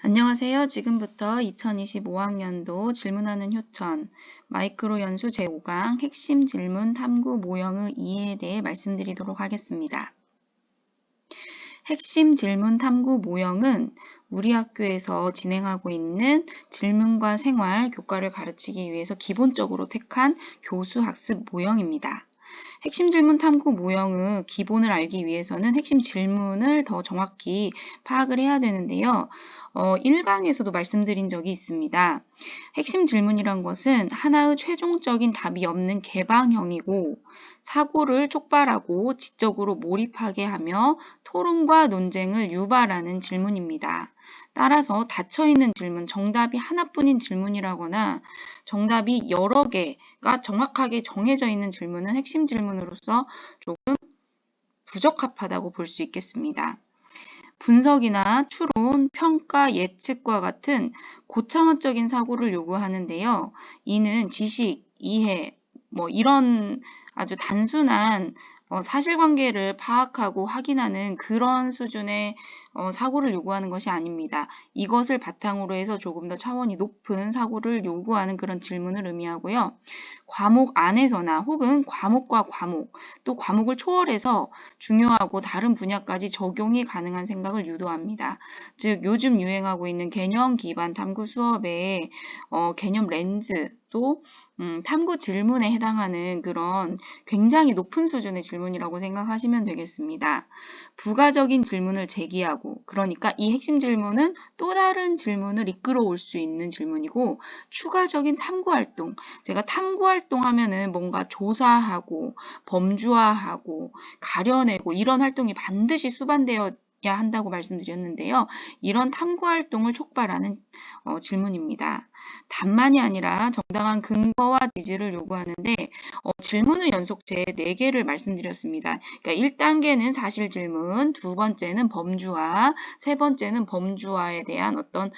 안녕하세요. 지금부터 2025학년도 질문하는 효천 마이크로 연수 제5강 핵심 질문 탐구 모형의 이해에 대해 말씀드리도록 하겠습니다. 핵심 질문 탐구 모형은 우리 학교에서 진행하고 있는 질문과 생활, 교과를 가르치기 위해서 기본적으로 택한 교수 학습 모형입니다. 핵심 질문 탐구 모형의 기본을 알기 위해서는 핵심 질문을 더 정확히 파악을 해야 되는데요. 1강에서도 말씀드린 적이 있습니다. 핵심 질문이란 것은 하나의 최종적인 답이 없는 개방형이고 사고를 촉발하고 지적으로 몰입하게 하며 토론과 논쟁을 유발하는 질문입니다. 따라서 닫혀있는 질문, 정답이 하나뿐인 질문이라거나 정답이 여러 개가 정확하게 정해져 있는 질문은 핵심 질문으로서 조금 부적합하다고 볼 수 있겠습니다. 분석이나 추론, 평가, 예측과 같은 고차원적인 사고를 요구하는데요. 이는 지식, 이해, 이런 아주 단순한 사실관계를 파악하고 확인하는 그런 수준의 사고를 요구하는 것이 아닙니다. 이것을 바탕으로 해서 조금 더 차원이 높은 사고를 요구하는 그런 질문을 의미하고요. 과목 안에서나 혹은 과목과 과목, 또 과목을 초월해서 중요하고 다른 분야까지 적용이 가능한 생각을 유도합니다. 즉 요즘 유행하고 있는 개념 기반 탐구 수업의 개념 렌즈 또 탐구 질문에 해당하는 그런 굉장히 높은 수준의 질문이라고 생각하시면 되겠습니다. 부가적인 질문을 제기하고 그러니까 이 핵심 질문은 또 다른 질문을 이끌어 올 수 있는 질문이고 추가적인 탐구 활동, 제가 탐구 활동 하면은 뭔가 조사하고 범주화하고 가려내고 이런 활동이 반드시 수반되어야 한다고 말씀드렸는데요. 이런 탐구 활동을 촉발하는 질문입니다. 답만이 아니라 정당한 근거와 지지를 요구하는데 질문의 연속체 4개를 말씀드렸습니다. 그러니까 1단계는 사실 질문, 두 번째는 범주화, 세 번째는 범주화에 대한 어떤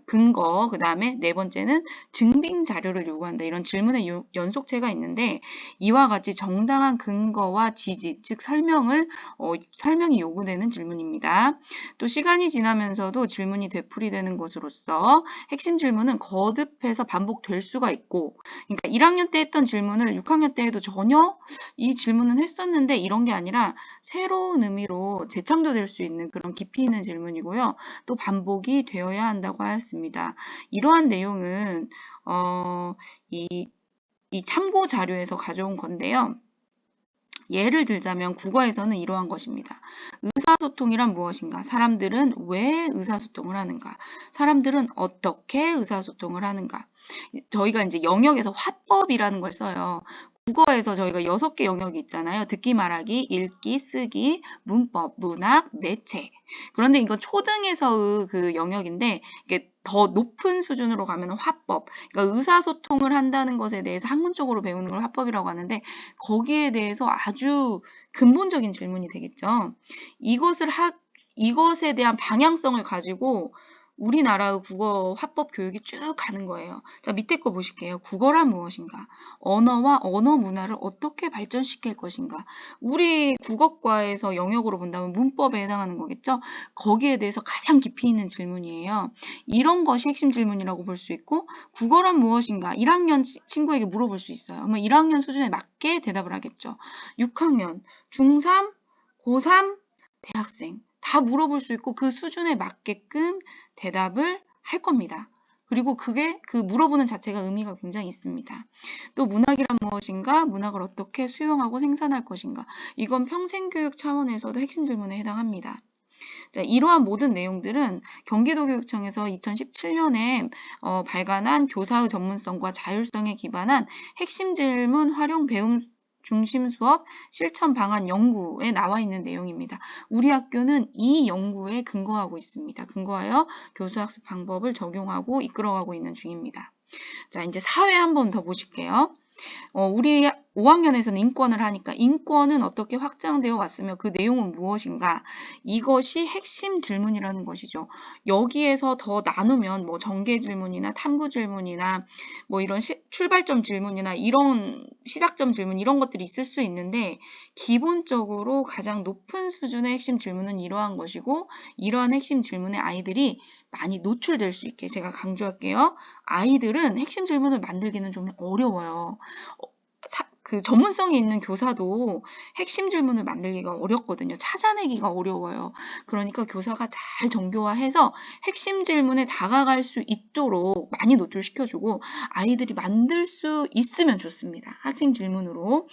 근거, 그 다음에 네 번째는 증빙 자료를 요구한다. 이런 질문의 연속체가 있는데 이와 같이 정당한 근거와 지지, 즉 설명이 요구되는 질문입니다. 또 시간이 지나면서도 질문이 되풀이되는 것으로서 핵심 질문은 거듭해서 반복될 수가 있고, 그러니까 1학년 때 했던 질문을 6학년 때 해도 전혀 이 질문은 했었는데 이런 게 아니라 새로운 의미로 재창조될 수 있는 그런 깊이 있는 질문이고요. 또 반복이 되어야 한다고 하였습니다. 이러한 내용은 이 참고 자료에서 가져온 건데요. 예를 들자면 국어에서는 이러한 것입니다. 의사소통이란 무엇인가? 사람들은 왜 의사소통을 하는가? 사람들은 어떻게 의사소통을 하는가? 저희가 이제 영역에서 화법이라는 걸 써요. 국어에서 저희가 6개 영역이 있잖아요. 듣기, 말하기, 읽기, 쓰기, 문법, 문학, 매체. 그런데 이건 초등에서의 그 영역인데 이게 더 높은 수준으로 가면 화법. 그러니까 의사소통을 한다는 것에 대해서 학문적으로 배우는 걸 화법이라고 하는데 거기에 대해서 아주 근본적인 질문이 되겠죠. 이것에 대한 방향성을 가지고 우리나라의 국어 화법 교육이 쭉 가는 거예요. 자, 밑에 거 보실게요. 국어란 무엇인가? 언어와 언어 문화를 어떻게 발전시킬 것인가? 우리 국어과에서 영역으로 본다면 문법에 해당하는 거겠죠? 거기에 대해서 가장 깊이 있는 질문이에요. 이런 것이 핵심 질문이라고 볼 수 있고 국어란 무엇인가? 1학년 친구에게 물어볼 수 있어요. 그러면 1학년 수준에 맞게 대답을 하겠죠. 6학년, 중3, 고3, 대학생 다 물어볼 수 있고 그 수준에 맞게끔 대답을 할 겁니다. 그리고 그 물어보는 자체가 의미가 굉장히 있습니다. 또 문학이란 무엇인가? 문학을 어떻게 수용하고 생산할 것인가? 이건 평생교육 차원에서도 핵심 질문에 해당합니다. 자, 이러한 모든 내용들은 경기도교육청에서 2017년에 발간한 교사의 전문성과 자율성에 기반한 핵심 질문 활용 배움 중심 수업 실천 방안 연구에 나와 있는 내용입니다. 우리 학교는 이 연구에 근거하고 있습니다. 근거하여 교수학습 방법을 적용하고 이끌어가고 있는 중입니다. 자, 이제 사회 한번 더 보실게요. 우리 5학년에서는 인권을 하니까 인권은 어떻게 확장되어 왔으며 그 내용은 무엇인가? 이것이 핵심 질문이라는 것이죠. 여기에서 더 나누면 뭐 전개 질문이나 탐구 질문이나 뭐 이런 출발점 질문이나 이런 시작점 질문 이런 것들이 있을 수 있는데 기본적으로 가장 높은 수준의 핵심 질문은 이러한 것이고 이러한 핵심 질문에 아이들이 많이 노출될 수 있게 제가 강조할게요. 아이들은 핵심 질문을 만들기는 좀 어려워요. 그 전문성이 있는 교사도 핵심 질문을 만들기가 어렵거든요. 찾아내기가 어려워요. 그러니까 교사가 잘 정교화해서 핵심 질문에 다가갈 수 있도록 많이 노출시켜주고 아이들이 만들 수 있으면 좋습니다. 학생 질문으로.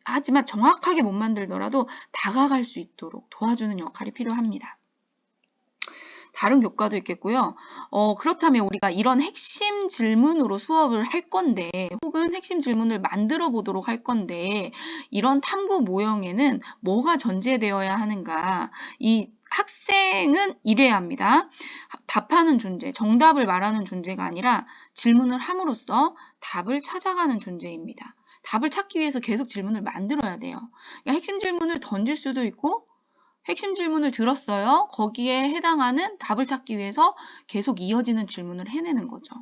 하지만 정확하게 못 만들더라도 다가갈 수 있도록 도와주는 역할이 필요합니다. 다른 교과도 있겠고요. 그렇다면 우리가 이런 핵심 질문으로 수업을 할 건데 혹은 핵심 질문을 만들어 보도록 할 건데 이런 탐구 모형에는 뭐가 전제되어야 하는가? 이 학생은 이래야 합니다. 답하는 존재, 정답을 말하는 존재가 아니라 질문을 함으로써 답을 찾아가는 존재입니다. 답을 찾기 위해서 계속 질문을 만들어야 돼요. 그러니까 핵심 질문을 던질 수도 있고 핵심 질문을 들었어요. 거기에 해당하는 답을 찾기 위해서 계속 이어지는 질문을 해내는 거죠.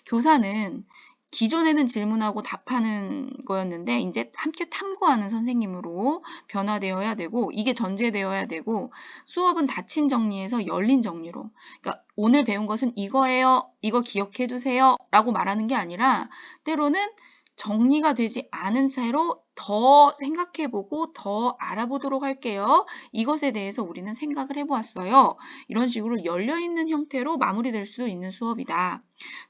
교사는 기존에는 질문하고 답하는 거였는데 이제 함께 탐구하는 선생님으로 변화되어야 되고 이게 전제되어야 되고 수업은 닫힌 정리에서 열린 정리로 그러니까 오늘 배운 것은 이거예요. 이거 기억해 두세요. 라고 말하는 게 아니라 때로는 정리가 되지 않은 채로 더 생각해보고 더 알아보도록 할게요. 이것에 대해서 우리는 생각을 해보았어요. 이런 식으로 열려있는 형태로 마무리될 수 있는 수업이다.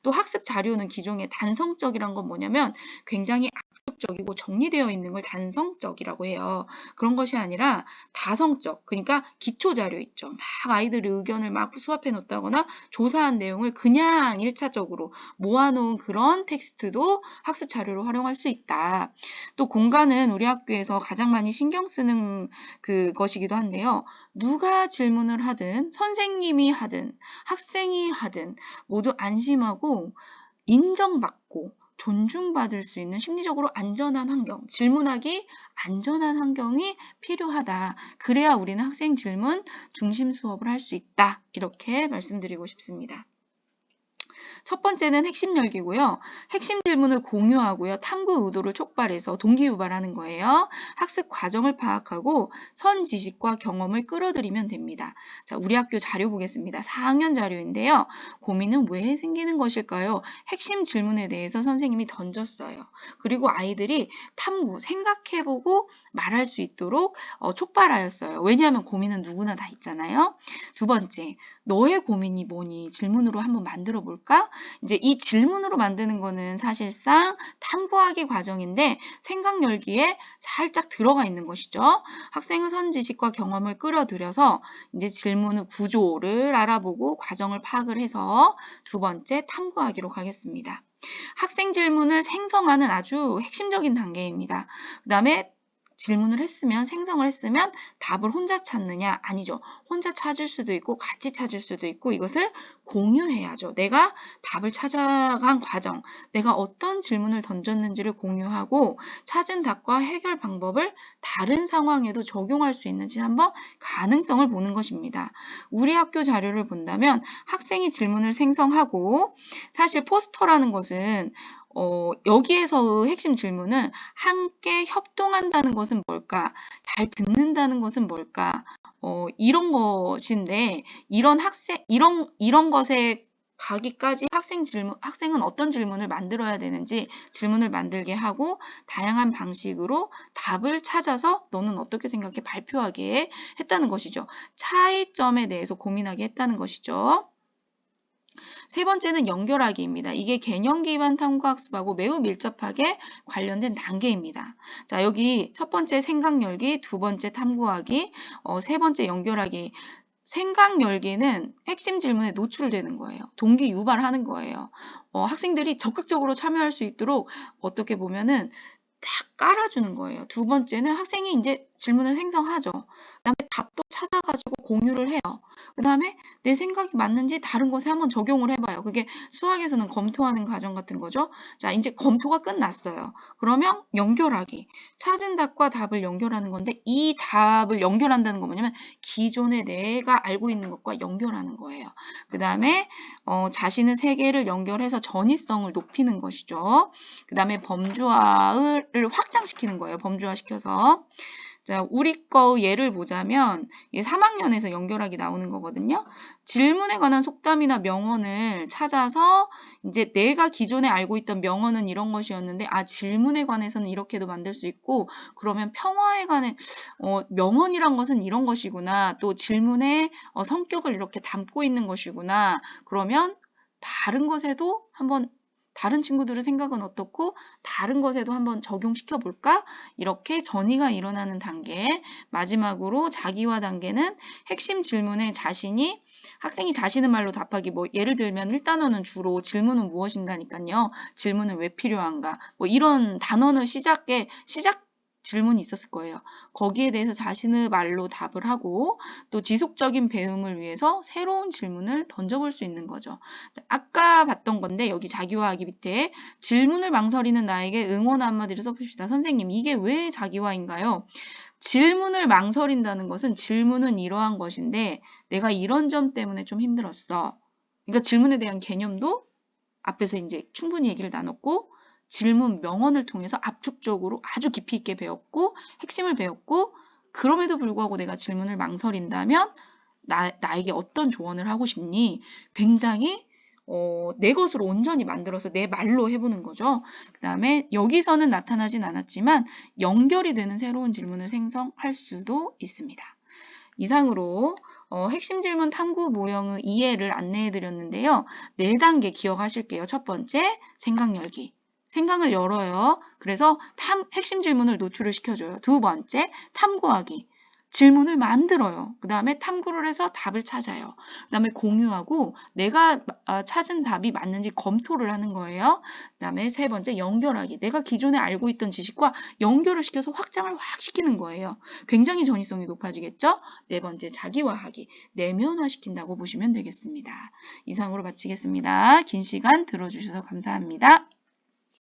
또 학습 자료는 기존의 단성적이란 건 뭐냐면 굉장히 압축적이고 정리되어 있는 걸 단성적이라고 해요. 그런 것이 아니라 다성적, 그러니까 기초 자료 있죠. 막 아이들의 의견을 막 수합해 놓다거나 조사한 내용을 그냥 1차적으로 모아놓은 그런 텍스트도 학습 자료로 활용할 수 있다. 또 공간은 우리 학교에서 가장 많이 신경 쓰는 그것이기도 한데요. 누가 질문을 하든 선생님이 하든 학생이 하든 모두 안심하고 인정받고 존중받을 수 있는 심리적으로 안전한 환경, 질문하기 안전한 환경이 필요하다. 그래야 우리는 학생 질문 중심 수업을 할 수 있다. 이렇게 말씀드리고 싶습니다. 첫 번째는 핵심 열기고요. 핵심 질문을 공유하고요. 탐구 의도를 촉발해서 동기 유발하는 거예요. 학습 과정을 파악하고 선 지식과 경험을 끌어들이면 됩니다. 자, 우리 학교 자료 보겠습니다. 4학년 자료인데요. 고민은 왜 생기는 것일까요? 핵심 질문에 대해서 선생님이 던졌어요. 그리고 아이들이 탐구, 생각해보고 말할 수 있도록 촉발하였어요. 왜냐하면 고민은 누구나 다 있잖아요. 두 번째, 너의 고민이 뭐니? 질문으로 한번 만들어 볼까? 이제 이 질문으로 만드는 거는 사실상 탐구하기 과정인데 생각 열기에 살짝 들어가 있는 것이죠. 학생의 선지식과 경험을 끌어들여서 이제 질문의 구조를 알아보고 과정을 파악을 해서 두 번째 탐구하기로 가겠습니다. 학생 질문을 생성하는 아주 핵심적인 단계입니다. 그 다음에 질문을 했으면 생성을 했으면 답을 혼자 찾느냐? 아니죠. 혼자 찾을 수도 있고 같이 찾을 수도 있고 이것을 공유해야죠. 내가 답을 찾아간 과정, 내가 어떤 질문을 던졌는지를 공유하고 찾은 답과 해결 방법을 다른 상황에도 적용할 수 있는지 한번 가능성을 보는 것입니다. 우리 학교 자료를 본다면 학생이 질문을 생성하고 사실 포스터라는 것은 여기에서의 핵심 질문은 함께 협동한다는 것은 뭘까? 잘 듣는다는 것은 뭘까? 이런 것인데, 이런 것에 가기까지 학생은 어떤 질문을 만들어야 되는지 질문을 만들게 하고 다양한 방식으로 답을 찾아서 너는 어떻게 생각해 발표하게 했다는 것이죠. 차이점에 대해서 고민하게 했다는 것이죠. 세 번째는 연결하기입니다. 이게 개념 기반 탐구학습하고 매우 밀접하게 관련된 단계입니다. 자, 여기 첫 번째 생각 열기, 두 번째 탐구하기, 세 번째 연결하기. 생각 열기는 핵심 질문에 노출되는 거예요. 동기 유발하는 거예요. 학생들이 적극적으로 참여할 수 있도록 어떻게 보면은 딱 깔아주는 거예요. 두 번째는 학생이 이제 질문을 생성하죠. 그다음에 답도 찾아가지고 공유를 해요. 그 다음에 내 생각이 맞는지 다른 것에 한번 적용을 해봐요. 그게 수학에서는 검토하는 과정 같은 거죠. 자, 이제 검토가 끝났어요. 그러면 연결하기. 찾은 답과 답을 연결하는 건데 이 답을 연결한다는 건 뭐냐면 기존에 내가 알고 있는 것과 연결하는 거예요. 그 다음에 자신의 세계를 연결해서 전이성을 높이는 것이죠. 그 다음에 범주화를 확장시키는 거예요. 범주화시켜서. 자, 우리 거 예를 보자면 3학년에서 연결하기 나오는 거거든요. 질문에 관한 속담이나 명언을 찾아서 이제 내가 기존에 알고 있던 명언은 이런 것이었는데 질문에 관해서는 이렇게도 만들 수 있고 그러면 평화에 관한 명언이란 것은 이런 것이구나. 또 질문의 성격을 이렇게 담고 있는 것이구나. 그러면 다른 것에도 한번 다른 친구들의 생각은 어떻고 다른 것에도 한번 적용시켜 볼까? 이렇게 전이가 일어나는 단계. 마지막으로 자기화 단계는 핵심 질문에 학생이 자신의 말로 답하기. 예를 들면 1단원은 주로 질문은 무엇인가니까요. 질문은 왜 필요한가? 이런 단어는 시작 질문이 있었을 거예요. 거기에 대해서 자신의 말로 답을 하고 또 지속적인 배움을 위해서 새로운 질문을 던져볼 수 있는 거죠. 아까 봤던 건데 여기 자기화하기 밑에 질문을 망설이는 나에게 응원 한마디를 써봅시다. 선생님, 이게 왜 자기화인가요? 질문을 망설인다는 것은 질문은 이러한 것인데 내가 이런 점 때문에 좀 힘들었어. 그러니까 질문에 대한 개념도 앞에서 이제 충분히 얘기를 나눴고 질문 명언을 통해서 압축적으로 아주 깊이 있게 배웠고 핵심을 배웠고 그럼에도 불구하고 내가 질문을 망설인다면 나에게 어떤 조언을 하고 싶니? 굉장히 내 것으로 온전히 만들어서 내 말로 해보는 거죠. 그 다음에 여기서는 나타나진 않았지만 연결이 되는 새로운 질문을 생성할 수도 있습니다. 이상으로 핵심 질문 탐구 모형의 이해를 안내해 드렸는데요. 4단계 기억하실게요. 첫 번째, 생각 열기. 생각을 열어요. 그래서 핵심 질문을 노출을 시켜줘요. 두 번째, 탐구하기. 질문을 만들어요. 그 다음에 탐구를 해서 답을 찾아요. 그 다음에 공유하고 내가 찾은 답이 맞는지 검토를 하는 거예요. 그 다음에 세 번째, 연결하기. 내가 기존에 알고 있던 지식과 연결을 시켜서 확장을 확 시키는 거예요. 굉장히 전이성이 높아지겠죠? 네 번째, 자기화하기. 내면화시킨다고 보시면 되겠습니다. 이상으로 마치겠습니다. 긴 시간 들어주셔서 감사합니다.